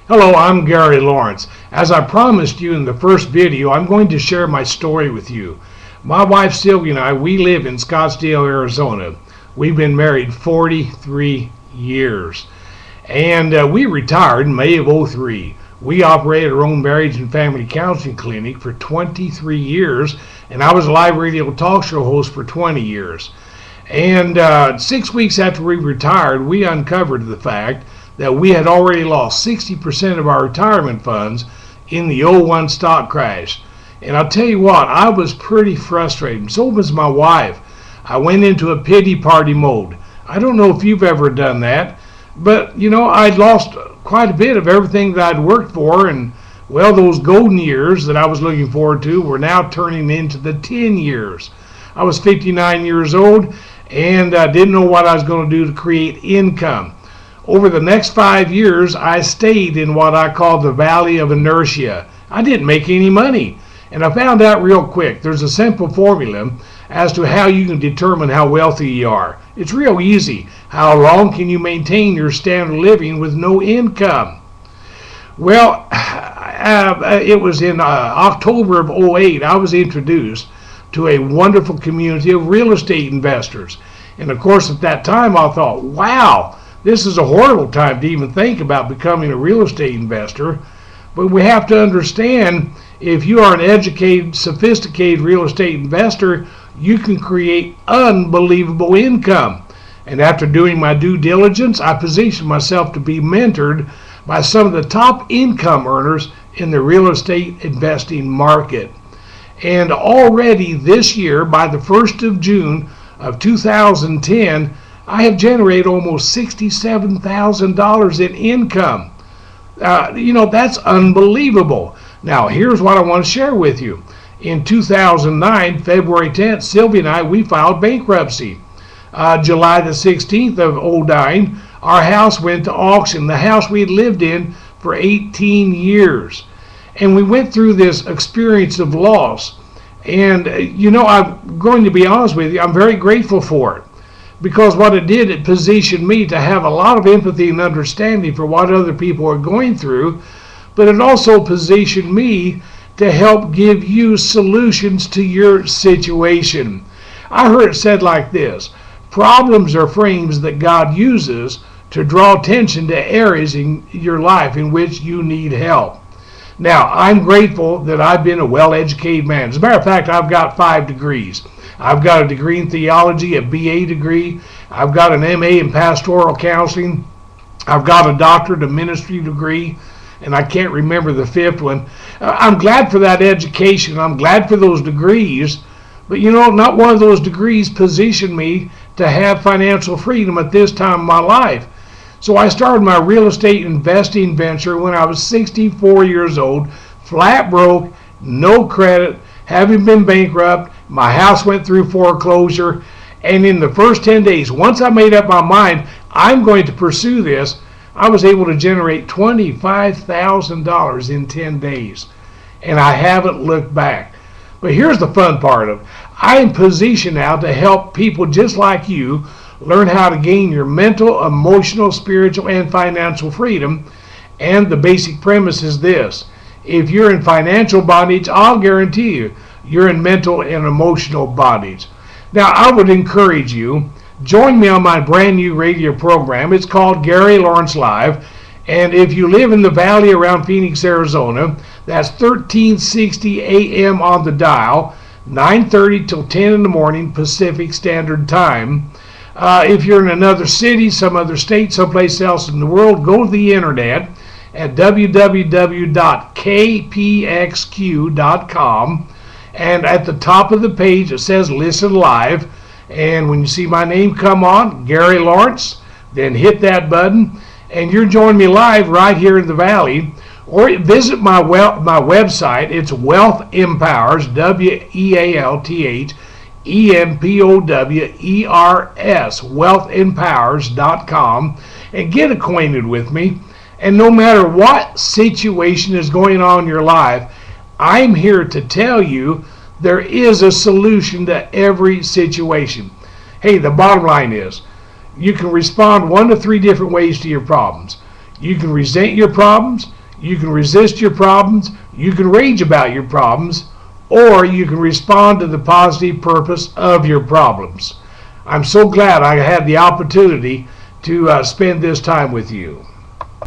Hello, I'm Gary Lawrence. As I promised you in the first video, I'm going to share my story with you. My wife Sylvia and I, we live in Scottsdale, Arizona. We've been married 43 years. And we retired in May of '03. We operated our own marriage and family counseling clinic for 23 years, and I was a live radio talk show host for 20 years. And 6 weeks after we retired, we uncovered the fact that we had already lost 60% of our retirement funds in the '01 stock crash. And I'll tell you what, I was pretty frustrated. So was my wife. I went into a pity party mode. I don't know if you've ever done that, but you know, I'd lost quite a bit of everything that I'd worked for, and well, those golden years that I was looking forward to were now turning into the 10 years. I was 59 years old and didn't know what I was going to do to create income. Over the next 5 years, I stayed in what I call the valley of inertia. I didn't make any money. And I found out real quick, there's a simple formula as to how you can determine how wealthy you are. It's real easy. How long can you maintain your standard of living with no income? Well, it was in October of '08, I was introduced to a wonderful community of real estate investors. And of course, at that time, I thought, wow, this is a horrible time to even think about becoming a real estate investor. But we have to understand, if you are an educated, sophisticated real estate investor, you can create unbelievable income. And after doing my due diligence, I positioned myself to be mentored by some of the top income earners in the real estate investing market. And already this year, by the 1st of June of 2010, I have generated almost $67,000 in income. That's unbelievable. Now, here's what I want to share with you. In 2009, February 10th, Sylvia and I, we filed bankruptcy. July the 16th of '09, our house went to auction, the house we had lived in for 18 years. And we went through this experience of loss. And, I'm going to be honest with you, I'm very grateful for it. Because what it did, it positioned me to have a lot of empathy and understanding for what other people are going through, but it also positioned me to help give you solutions to your situation. I heard it said like this: problems are frames that God uses to draw attention to areas in your life in which you need help. Now, I'm grateful that I've been a well-educated man. As a matter of fact, I've got 5 degrees. I've got a degree in theology, a BA degree. I've got an MA in pastoral counseling. I've got a doctorate of ministry degree, and I can't remember the 5th one. I'm glad for that education. I'm glad for those degrees. But not one of those degrees positioned me to have financial freedom at this time of my life. So I started my real estate investing venture when I was 64 years old, flat broke, no credit, having been bankrupt. My house went through foreclosure, and in the first 10 days, once I made up my mind, I'm going to pursue this, I was able to generate $25,000 in 10 days, and I haven't looked back. But here's the fun part of it. I am positioned now to help people just like you learn how to gain your mental, emotional, spiritual, and financial freedom. And the basic premise is this: if you're in financial bondage, I'll guarantee you, you're in mental and emotional bondage. Now, I would encourage you, join me on my brand new radio program. It's called Gary Lawrence Live. And if you live in the valley around Phoenix, Arizona, that's 1360 a.m. on the dial, 9:30 till 10 in the morning Pacific Standard Time. If you're in another city, some other state, someplace else in the world, go to the internet at www.kpxq.com. And at the top of the page, it says Listen Live. And when you see my name come on, Gary Lawrence, then hit that button, and you're joining me live right here in the Valley. Or visit my website. It's Wealth Empowers, WEALTH EMPOWERS, wealthempowers.com, and get acquainted with me. And no matter what situation is going on in your life, I'm here to tell you there is a solution to every situation. Hey, the bottom line is, you can respond 1 to 3 different ways to your problems. You can resent your problems, you can resist your problems, you can rage about your problems, or you can respond to the positive purpose of your problems. I'm so glad I had the opportunity to spend this time with you.